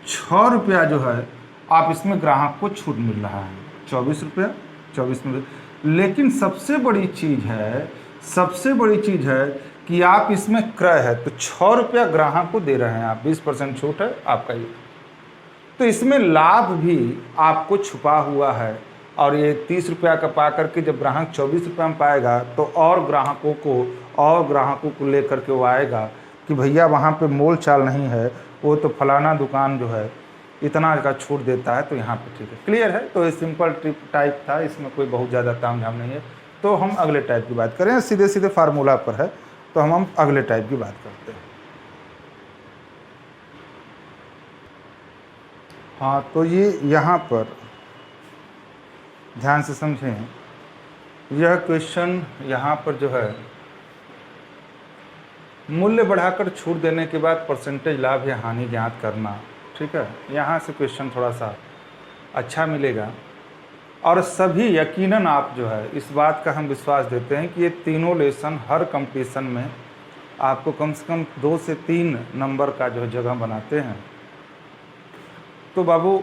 6 रुपया जो है आप इसमें ग्राहक को छूट मिल रहा है, 24 रुपया 24 में। लेकिन सबसे बड़ी चीज़ है कि आप इसमें क्रय है तो 6 रुपया ग्राहक को दे रहे हैं आप, 20% छूट है आपका ये। तो इसमें लाभ भी आपको छुपा हुआ है। और ये 30 रुपया का पा करके जब ग्राहक 24 रुपया में पाएगा तो और ग्राहकों को लेकर के वो आएगा कि भैया वहाँ पे मोल चाल नहीं है, वो तो फलाना दुकान जो है इतना का छूट देता है, तो यहाँ पे ठीक है। क्लियर है। तो ये सिंपल टाइप था, इसमें कोई बहुत ज़्यादा तामझाम नहीं है। तो हम अगले टाइप की बात करें, सीधे सीधे फार्मूला पर है, तो हम अगले टाइप की बात करते हैं। हाँ, तो ये यहाँ पर ध्यान से समझें, यह क्वेश्चन यहाँ पर जो है मूल्य बढ़ाकर छूट देने के बाद परसेंटेज लाभ या हानि ज्ञात करना, ठीक है। यहाँ से क्वेश्चन थोड़ा सा अच्छा मिलेगा। और सभी यकीनन आप जो है इस बात का हम विश्वास देते हैं कि ये तीनों लेसन हर कंपटीशन में आपको कम से कम 2 से 3 नंबर का जो जगह बनाते हैं। तो बाबू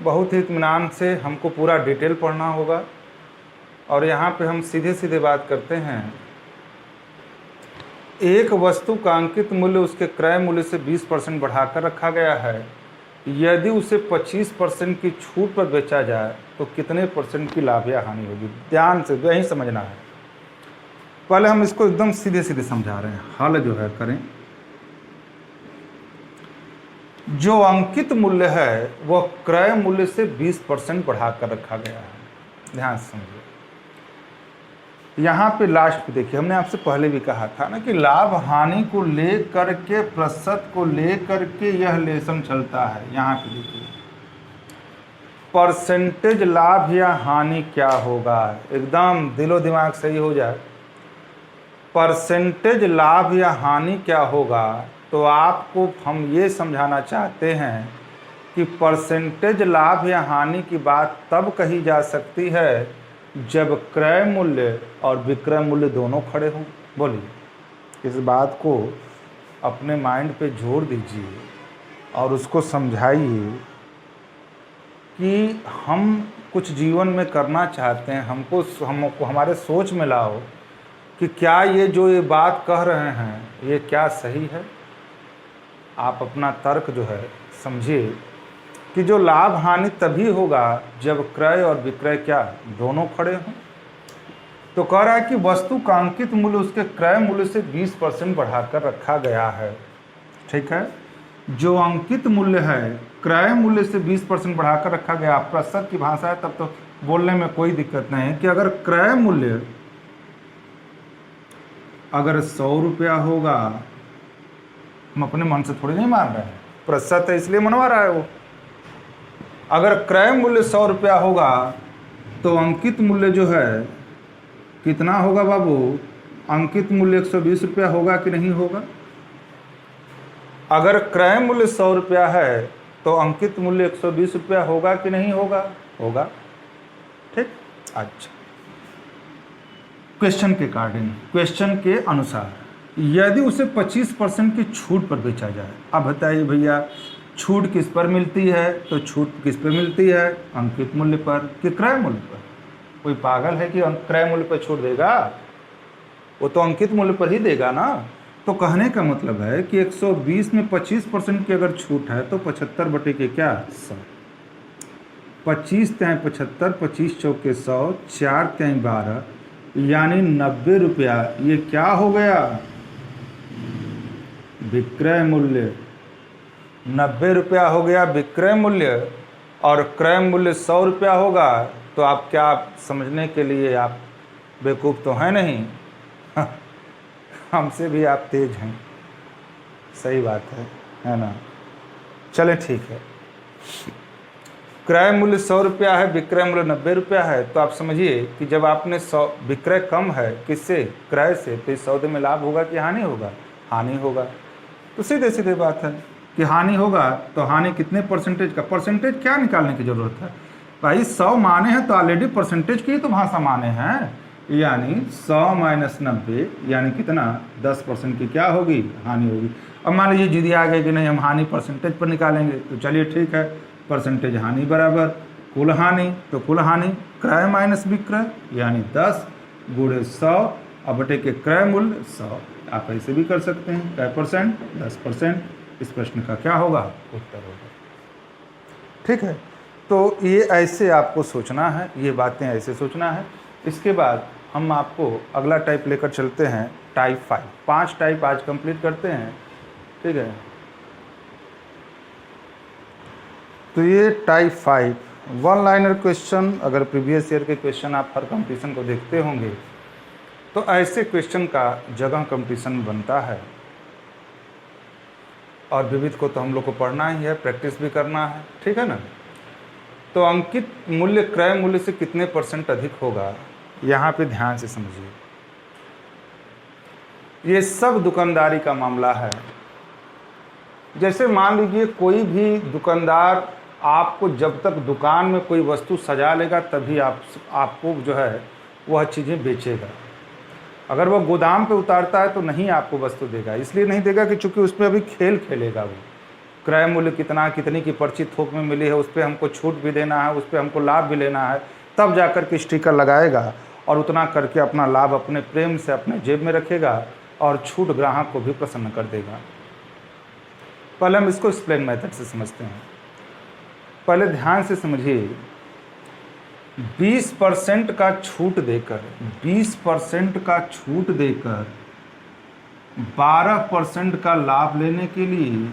बहुत ही इत्मीनान से हमको पूरा डिटेल पढ़ना होगा। और यहाँ पे हम सीधे सीधे बात करते हैं, एक वस्तु का अंकित मूल्य उसके क्रय मूल्य से 20% बढ़ाकर रखा गया है। यदि उसे 25% की छूट पर बेचा जाए तो कितने % की लाभ या हानि होगी। ध्यान से यही समझना है। पहले हम इसको एकदम सीधे सीधे समझा रहे हैं, हल जो है करें। जो अंकित मूल्य है वह क्रय मूल्य से 20% बढ़ाकर रखा गया है। ध्यान से समझिए। यहाँ पे लास्ट पे देखिए, हमने आपसे पहले भी कहा था ना कि लाभ हानि को लेकर के, प्रतिशत को लेकर के यह लेसन चलता है। यहाँ पे देखिए, परसेंटेज लाभ या हानि क्या होगा, एकदम दिलो दिमाग सही हो जाए। परसेंटेज लाभ या हानि क्या होगा, तो आपको हम ये समझाना चाहते हैं कि परसेंटेज लाभ या हानि की बात तब कही जा सकती है जब क्रय मूल्य और विक्रय मूल्य दोनों खड़े हों। बोलिए, इस बात को अपने माइंड पे जोर दीजिए और उसको समझाइए कि हम कुछ जीवन में करना चाहते हैं, हमको हमारे सोच में लाओ कि क्या ये जो ये बात कह रहे हैं ये क्या सही है। आप अपना तर्क जो है समझिए कि जो लाभ हानि तभी होगा जब क्रय और विक्रय क्या दोनों खड़े हों। तो कह रहा है कि वस्तु का अंकित मूल्य उसके क्रय मूल्य से 20% बढ़ाकर रखा गया है, ठीक है। जो अंकित मूल्य है क्रय मूल्य से 20% बढ़ाकर रखा गया। प्रतिशत की भाषा है तब तो बोलने में कोई दिक्कत नहीं है कि अगर क्रय मूल्य अगर 100 रुपया होगा, हम अपने मन से थोड़ी नहीं मान रहे हैं, प्रतिशत है इसलिए मनवा रहा है वो। अगर क्रय मूल्य 100 रुपया होगा तो अंकित मूल्य जो है कितना होगा बाबू, अंकित मूल्य 120 रुपया होगा कि नहीं होगा। अगर क्रय मूल्य 100 रुपया है तो अंकित मूल्य 120 रुपया होगा कि नहीं होगा, होगा, ठीक। अच्छा, क्वेश्चन के अकॉर्डिंग, क्वेश्चन के अनुसार यदि उसे 25% की छूट पर बेचा जाए। अब बताइए भैया, छूट किस पर मिलती है, तो छूट किस पर मिलती है, अंकित मूल्य पर कि क्रय मूल्य पर। कोई पागल है कि क्रय मूल्य पर छूट देगा, वो तो अंकित मूल्य पर ही देगा ना। तो कहने का मतलब है कि 120 में 25% की अगर छूट है तो 75 बटे के क्या 100, 25 त्याई 75, 25 चौके 100, 4 त्याई 12, यानी 90 रुपया। ये क्या हो गया, विक्रय मूल्य। 90 रुपया हो गया विक्रय मूल्य और क्रय मूल्य 100 रुपया होगा। तो आप क्या समझने के लिए आप बेवकूफ़ तो हैं नहीं, हमसे भी आप तेज हैं। सही बात है ना। चले ठीक है, क्रय मूल्य 100 रुपया है, विक्रय मूल्य 90 रुपया है, तो आप समझिए कि जब आपने 100 विक्रय कम है किससे, क्रय से, तो इस सौदे में लाभ होगा कि हानि होगा, हानि होगा। तो सीधे सीधे बात है कि हानि होगा, तो हानि कितने परसेंटेज का, परसेंटेज क्या निकालने की जरूरत है भाई, 100 माने हैं तो ऑलरेडी परसेंटेज की तो भाषा माने हैं, यानी 100 माइनस 90 यानी कितना, 10% की क्या होगी, हानि होगी। अब मान लीजिए जिद आ गए कि नहीं हम हानि परसेंटेज पर निकालेंगे, तो चलिए ठीक है, परसेंटेज हानि बराबर कुल हानि, तो कुल हानि क्रय माइनस विक्रय यानी 10 गुणे 100 अब बटे के क्रय मूल्य 100। आप ऐसे भी कर सकते हैं, कै परसेंट, 10%। इस प्रश्न का क्या होगा, उत्तर होगा। ठीक है, तो ये ऐसे आपको सोचना है, ये बातें ऐसे सोचना है। इसके बाद हम आपको अगला टाइप लेकर चलते हैं, टाइप 5। 5 टाइप आज कंप्लीट करते हैं, ठीक है। तो ये टाइप 5 वन लाइनर क्वेश्चन, अगर प्रीवियस ईयर के क्वेश्चन आप हर कंपटीशन को देखते होंगे तो ऐसे क्वेश्चन का जगह कंपटीशन बनता है, और विविध को तो हम लोग को पढ़ना ही है, प्रैक्टिस भी करना है, ठीक है ना। तो अंकित मूल्य क्रय मूल्य से कितने % अधिक होगा, यहाँ पे ध्यान से समझिए। ये सब दुकानदारी का मामला है। जैसे मान लीजिए कोई भी दुकानदार आपको जब तक दुकान में कोई वस्तु सजा लेगा तभी आपको जो है वह चीज़ें बेचेगा। अगर वह गोदाम पे उतारता है तो नहीं आपको वस्तु देगा, इसलिए नहीं देगा कि चूंकि उसमें अभी खेल खेलेगा वो, क्रय मूल्य कितना, कितनी की पर्ची थोक में मिली है, उस पर हमको छूट भी देना है, उस पर हमको लाभ भी लेना है, तब जाकर के स्टिकर लगाएगा और उतना करके अपना लाभ अपने प्रेम से अपने जेब में रखेगा और छूट ग्राहक को भी प्रसन्न कर देगा। पहले हम इसको एक्सप्लेन मेथड से समझते हैं। पहले ध्यान से समझिए, 20% का छूट देकर 20% का छूट देकर 12% का लाभ लेने के लिए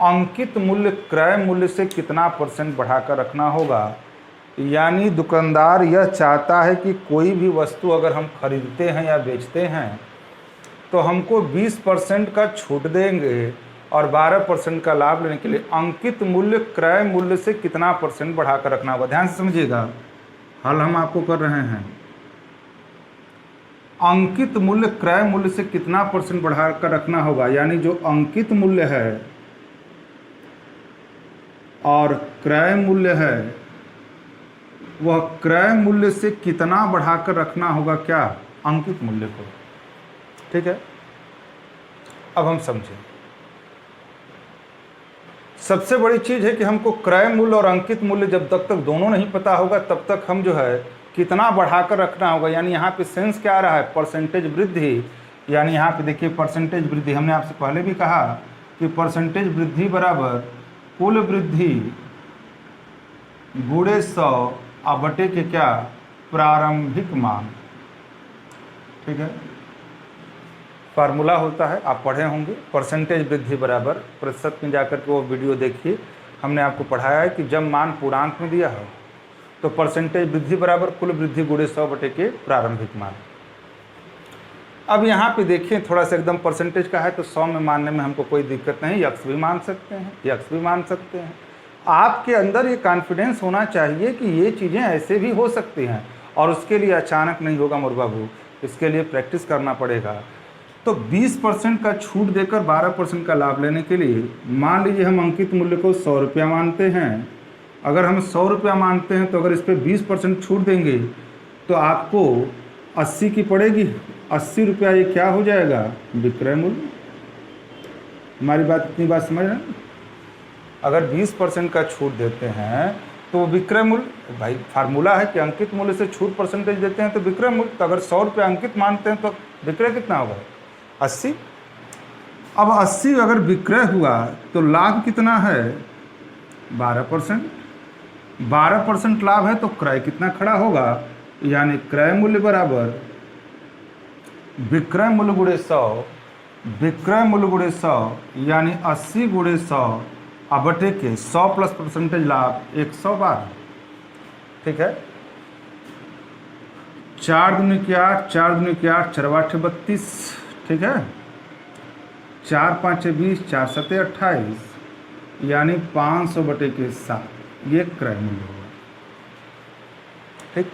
अंकित मूल्य क्रय मूल्य से कितना % बढ़ाकर रखना होगा। यानी दुकानदार यह चाहता है कि कोई भी वस्तु अगर हम खरीदते हैं या बेचते हैं तो हमको 20% का छूट देंगे और 12% का लाभ लेने के लिए अंकित मूल्य क्रय मूल्य से कितना % बढ़ाकर रखना होगा। ध्यान से समझिएगा, हल हम आपको कर रहे हैं। अंकित मूल्य क्रय मूल्य से कितना % बढ़ाकर रखना होगा, यानी जो अंकित मूल्य है और क्रय मूल्य है वह क्रय मूल्य से कितना बढ़ाकर रखना होगा, क्या, अंकित मूल्य को। ठीक है, अब हम समझें। सबसे बड़ी चीज़ है कि हमको क्रय मूल्य और अंकित मूल्य जब तक दोनों नहीं पता होगा तब तक हम जो है कितना बढ़ाकर रखना होगा। यानी यहाँ पे सेंस क्या आ रहा है, परसेंटेज वृद्धि। यानी यहाँ पे देखिए परसेंटेज वृद्धि, हमने आपसे पहले भी कहा कि परसेंटेज वृद्धि बराबर कुल वृद्धि गुणे 100 और बटे के क्या, प्रारंभिक मान। ठीक है, फार्मूला होता है, आप पढ़े होंगे, परसेंटेज वृद्धि बराबर, प्रतिशत में जाकर के वो वीडियो देखिए, हमने आपको पढ़ाया है कि जब मान पूर्णांक में दिया हो तो परसेंटेज वृद्धि बराबर कुल वृद्धि गुणे 100 बटे के प्रारंभिक मान। अब यहाँ पे देखिए थोड़ा सा एकदम परसेंटेज का है तो 100 में मानने में हमको कोई दिक्कत नहीं, यक्स भी मान सकते हैं, यक्स भी मान सकते हैं। आपके अंदर ये कॉन्फिडेंस होना चाहिए कि ये चीज़ें ऐसे भी हो सकती हैं और उसके लिए अचानक नहीं होगा मोर बाबू, इसके लिए प्रैक्टिस करना पड़ेगा। तो 20% का छूट देकर 12% का लाभ लेने के लिए मान लीजिए हम अंकित मूल्य को 100 रुपया मानते हैं। अगर हम 100 रुपया मानते हैं तो अगर इस पर 20% छूट देंगे तो आपको 80 की पड़ेगी। 80 रुपया ये क्या हो जाएगा, विक्रय मूल्य। हमारी बात, इतनी बात समझ रहे हैं। अगर 20% का छूट देते हैं तो विक्रय मूल्य, भाई फार्मूला है कि अंकित मूल्य से छूट परसेंटेज देते हैं तो विक्रय मूल्य। तो अगर 100 रुपया अंकित मानते हैं तो विक्रय कितना होगा, 80। अब 80 अगर विक्रय हुआ तो लाभ कितना है, 12%। 12% लाभ है तो क्रय कितना खड़ा होगा, यानी क्रय मूल्य बराबर विक्रय मूल्य गुणे 100, विक्रय मूल्य गुणे 100 यानी 80 गुणे 100 अब बटे के 100 प्लस परसेंटेज लाभ 112। ठीक है, 4 दूनी के 8, 4 दूनी के 8, 4 8 32। ठीक है, 4 5 20, 4 7 28, यानी 500/7 ये क्रय मूल्य हुआ। ठीक,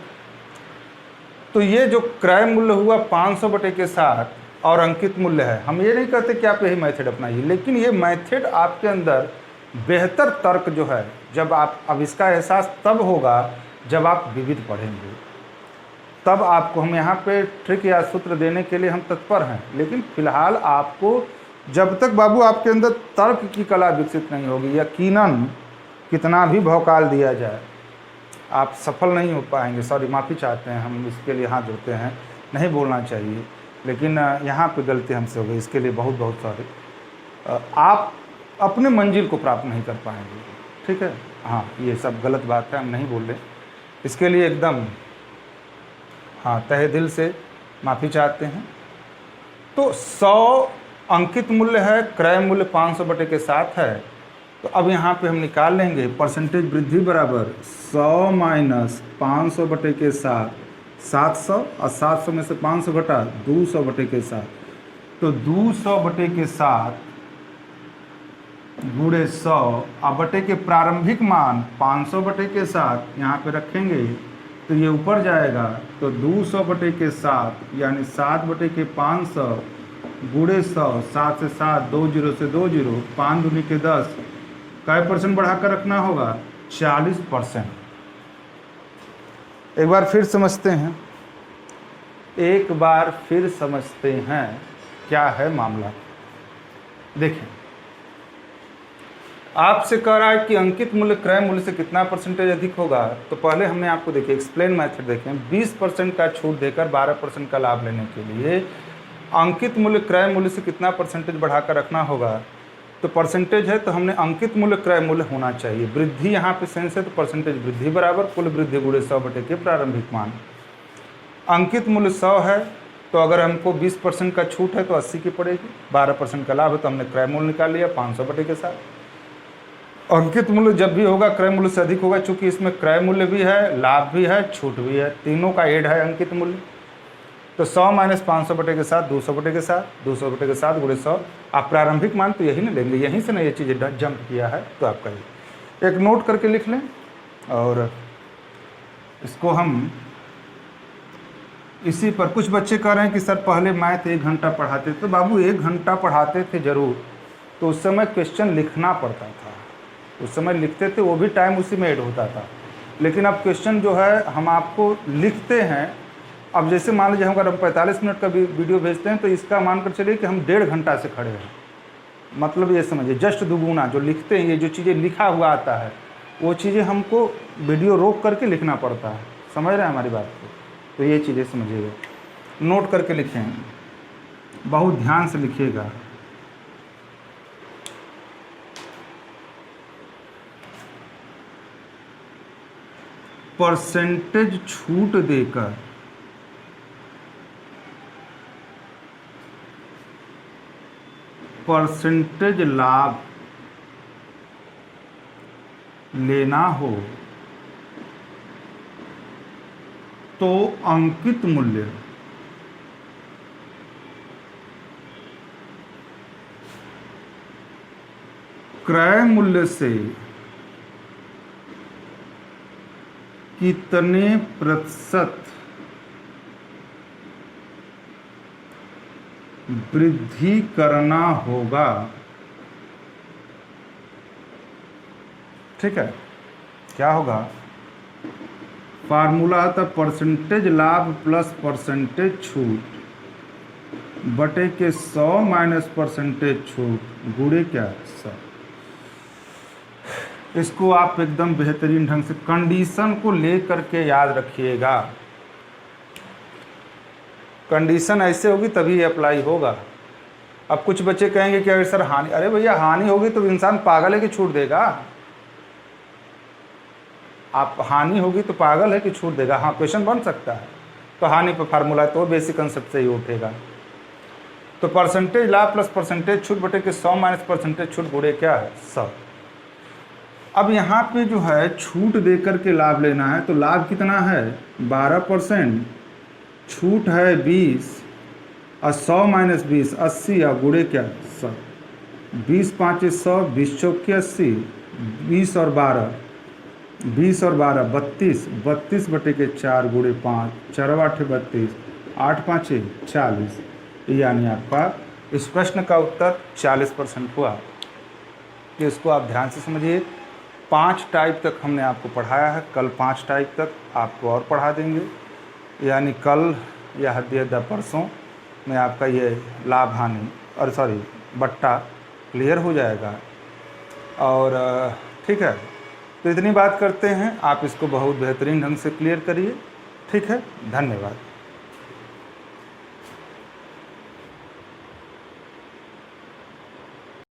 तो ये जो क्रय मूल्य हुआ 500/7 और अंकित मूल्य है, हम ये नहीं कहते कि आप यही मेथड अपनाइए, लेकिन ये मेथड आपके अंदर बेहतर तर्क जो है, जब आप, अब इसका एहसास तब होगा जब आप विविध पढ़ेंगे, तब आपको, हम यहाँ पे ट्रिक या सूत्र देने के लिए हम तत्पर हैं, लेकिन फिलहाल आपको, जब तक बाबू आपके अंदर तर्क की कला विकसित नहीं होगी, यकीनन कितना भी भौकाल दिया जाए आप सफल नहीं हो पाएंगे। सॉरी, माफ़ी चाहते हैं, हम इसके लिए हाथ जोड़ते हैं, नहीं बोलना चाहिए, लेकिन यहाँ पे गलती हमसे हो गई, इसके लिए बहुत बहुत सॉरी। आप अपने मंजिल को प्राप्त नहीं कर पाएंगे, ठीक है। हाँ, ये सब गलत बात है, हम नहीं बोल रहे, इसके लिए एकदम हाँ तहे दिल से माफ़ी चाहते हैं। तो 100 अंकित मूल्य है, क्रय मूल्य 500/7 है। तो अब यहाँ पे हम निकाल लेंगे परसेंटेज वृद्धि बराबर 100 माइनस 500/7, 700, और 700 में से 500 घटा 200/7, तो 200/7 गुणे 100, अब बटे के प्रारंभिक मान 500/7 यहाँ पे रखेंगे तो ये ऊपर जाएगा, तो 200/7 यानी 7/500 गुणे 100, 7 से 7, 2 0 से 2 0, 5 दूनी के 10, कै % बढ़ाकर रखना होगा? 40%। एक बार फिर समझते हैं, एक बार फिर समझते हैं क्या है मामला। देखें, आपसे कह रहा है कि अंकित मूल्य क्रय मूल्य से कितना % अधिक होगा। तो पहले हमने आपको देखिए एक्सप्लेन मेथड देखें, 20% का छूट देकर 12% का लाभ लेने के लिए अंकित मूल्य क्रय मूल्य से कितना % बढ़ाकर रखना होगा। तो परसेंटेज है तो हमने अंकित मूल्य क्रय मूल्य होना चाहिए, वृद्धि यहाँ पे सेंस है तो परसेंटेज वृद्धि बराबर कुल वृद्धि गुणे 100 बटे के प्रारंभिक मान। अंकित मूल्य 100 है तो अगर हमको 20% का छूट है तो 80 की पड़ेगी, 12% का लाभ है तो हमने क्रय मूल्य निकाल लिया 500 बटे के साथ। अंकित मूल्य जब भी होगा क्रय मूल्य से अधिक होगा, चूंकि इसमें क्रय मूल्य भी है, लाभ भी है, छूट भी है, तीनों का ऐड है अंकित मूल्य। तो 100 माइनस 500 बटे के साथ 200 बटे के साथ, 200 बटे के साथ गुणे 100। आप प्रारंभिक मान तो यही ना लेंगे, यहीं से ना ये चीज़ें जंप किया है। तो आपका ये एक नोट करके लिख लें और इसको हम इसी पर, कुछ बच्चे कह रहे हैं कि सर पहले मैथ 1 घंटा पढ़ाते थे। तो बाबू 1 घंटा पढ़ाते थे ज़रूर, तो उस समय क्वेश्चन लिखना पड़ता था, उस समय लिखते थे, वो भी टाइम उसी में ऐड होता था। लेकिन अब क्वेश्चन जो है हम आपको लिखते हैं। अब जैसे मान लीजिए अगर हम 45 मिनट का वीडियो भेजते हैं तो इसका मानकर चलिए कि हम 1.5 घंटा से खड़े हैं, मतलब ये समझिए जस्ट दुगुना जो लिखते हैं, ये जो चीज़ें लिखा हुआ आता है वो चीज़ें हमको वीडियो रोक करके लिखना पड़ता है। समझ रहे हैं हमारी बात को? तो ये चीज़ें समझिएगा, नोट करके लिखें, बहुत ध्यान से लिखिएगा। परसेंटेज छूट देकर परसेंटेज लाभ लेना हो तो अंकित मूल्य क्रय मूल्य से कितने % वृद्धि करना होगा। ठीक है, क्या होगा? फार्मूला था परसेंटेज लाभ प्लस परसेंटेज छूट बटे के 100 माइनस परसेंटेज छूट गुणे क्या 100। इसको आप एकदम बेहतरीन ढंग से कंडीशन को लेकर के याद रखिएगा। कंडीशन ऐसे होगी तभी अप्लाई होगा। अब कुछ बच्चे कहेंगे कि अगर सर हानि, अरे भैया हानि होगी तो इंसान पागल है कि छूट देगा? आप हानि होगी तो पागल है कि छूट देगा? हाँ, क्वेश्चन बन सकता है। तो हानि पर फार्मूला तो बेसिक कंसेप्ट से ही उठेगा। तो परसेंटेज लाभ प्लस परसेंटेज छूट बटे के 100 माइनस परसेंटेज छूट गुणे क्या है 100। अब यहाँ पे जो है छूट दे करके लाभ लेना है, तो लाभ कितना है 12%, छूट है 20 और 100 माइनस 20 80 और गुणे क्या 100। 20 5 100, 20 चौके 80, 20 और 12, 20 और 12 32, 32 बटे के 4 गुणे 5, 4 8 32, 8 5 40। यानी आपका इस प्रश्न का उत्तर 40% हुआ। तो इसको आप ध्यान से समझिए। 5 टाइप तक हमने आपको पढ़ाया है, कल 5 टाइप तक आपको और पढ़ा देंगे। यानी कल या हद परसों में आपका ये लाभ हानि और बट्टा क्लियर हो जाएगा। और ठीक है, तो इतनी बात करते हैं, आप इसको बहुत बेहतरीन ढंग से क्लियर करिए। ठीक है, धन्यवाद।